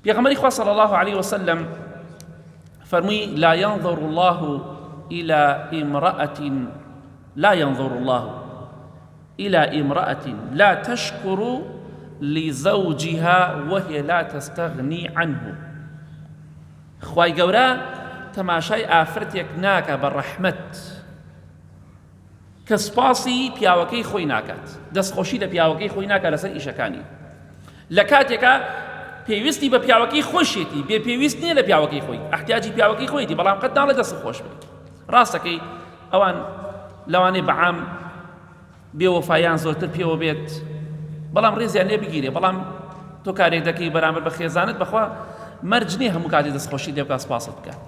پێغەمبەری خوا صلی الله عليه وسلم فرمووی لا ينظر الله إلى امرأة لا ينظر الله إلى امرأة لا تشكر لزوجها وهي لا تستغني عنه. خوای گەورە تەماشای ئافرەتێک ناکە بە ڕەحمەت کە سوپاسی پیاوەکەی خۆی ناکات، دەستخۆشی لە پیاوەکەی خۆی ناکات لەسەر ئیشەکانی. لە کاتێکە پێویستی بە پیاوەکەی خۆشێتی، بێ پێویست نییە لە پیاوەکەی خۆی، احتیاجی پیاوەکەی خۆیتی، بەڵام قەت ناڵێ دەست خۆش بێت. ڕاستەکەی ئەوان لەوانەیە بەعام بێوەفایان زۆرتر پێوە بێت، بەڵام ڕێزیان لێ بگیرێ، بەڵام تۆ کارێک دەکەی بەرامبەر بە خێزانت بەخوا مەرج نییە هەموو کاتی دەستخۆشی لێ بکات سوپاست بکات.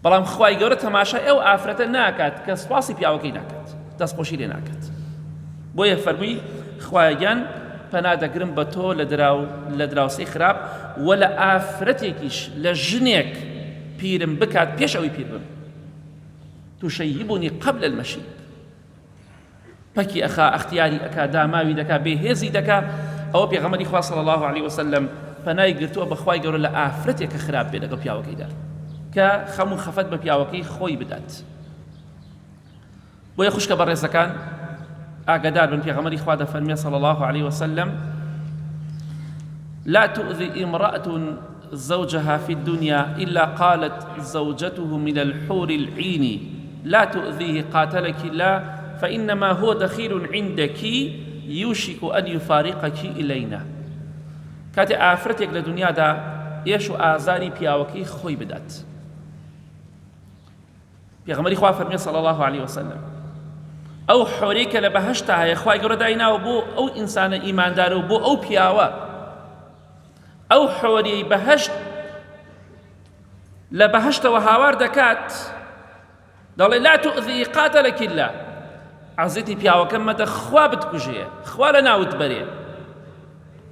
بەڵام خوای گەورە تەماشای ئەو ئافرەتە ناکات کە سوپاسی پیاوەکەی ناکات، دەستخۆشی لێ ناکات. بۆیە فەرمووی خوایگیان پەنا دەگرم بە تۆ لە دراوسەی خراپ و لە ئافرەتێکیش لە ژنێک پیرم بکات پێش ئەوی پیر بم. تشيبني قبل المشيب. پەکی ئەخا ئەختیاری ئەکا داماوی دەکا بێهێزی دەکا. ئەوە پێغەمبەری خوا صلی الله عليه وسلم پەنای گرتووە بە خوای گەورە لە ئافرەتێک کە خراپ بێ لەگەڵ پیاوەکەیدا کە خەمو خەفەت بە پیاوەکەی خۆی بدات. بۆیە خوشکە بەڕێزەکان ئاگادار بن، پێغەمبەری خوا دەفەرمێ صلی الله عليه وسلم لا تؤذي امرأة زوجها في الدنيا إلا قالت زوجته من الحور العين لا تؤذيه قاتلك الله فإنما هو دخيل عندك يوشك أن يفارقك إلينا. کاتێ ئافرەتێک لە دنیادا ئێش و ئازاری پیاوەکەی خۆی بدات. پێغەمبەری خوا فەرمێ صلی الله عليه وسلم ئەو حۆرەی کە لە بەهەشتا هەیە خوای گەورە دایناوە بۆ ئەو ئینسانە ئیماندارە و بۆ ئەو پیاوە، ئەو حۆرەی بەهەشت لە بەهەشتەوە هاوار دەکات، دەڵێ لا تؤذی قاتلك الله، عەزیەتی پیاوەکەم مەدە خوا بتکوژێ، خوا لە ناوت بەرێ.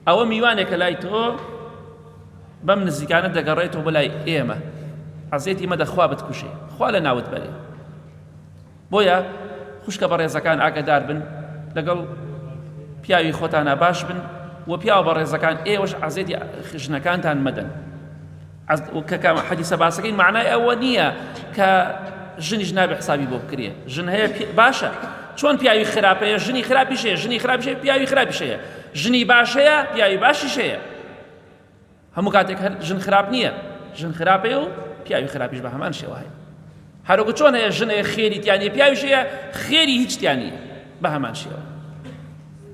ئەوە میوانێکە لای تۆ بەم نزیکانە دەگەڕێتەوە بەلای ئێمە، عەزیەتی مەدە خوا بتکوژێ، خوا لە ناوت بەرێ. بۆیە خوشکە بەڕێزەکان ئاگادار بن، لەگەڵ پیاوی خۆتانە باش بن و پیاوە بەڕێزەکان ئێوەش عەزیەتی ژنەکانتان مەدەن. کە حەدیسە باسەکەی معنای ئەوە نییە کە ژنیش نابێ حسابی بۆ بکرێ. ژن هەیە باشە، چۆن پیاوی خراپەیە ژنی خراپیش هەیە، ژنی خراپیش هەیە پیاوی خراپیش هەیە، ژنی باش هەیە پیاوی باشیش هەیە. هەموو کاتێک ژن خراپ نییە، ژن خراپەیە و پیاوی خراپیش بە هەمان شێوە هەیە. هەروەکو چۆن هەیە ژنەیە خێری تیان هەیە پیاویش هەیە خێری هیچ تیان نییە، بە هەمان شێوە.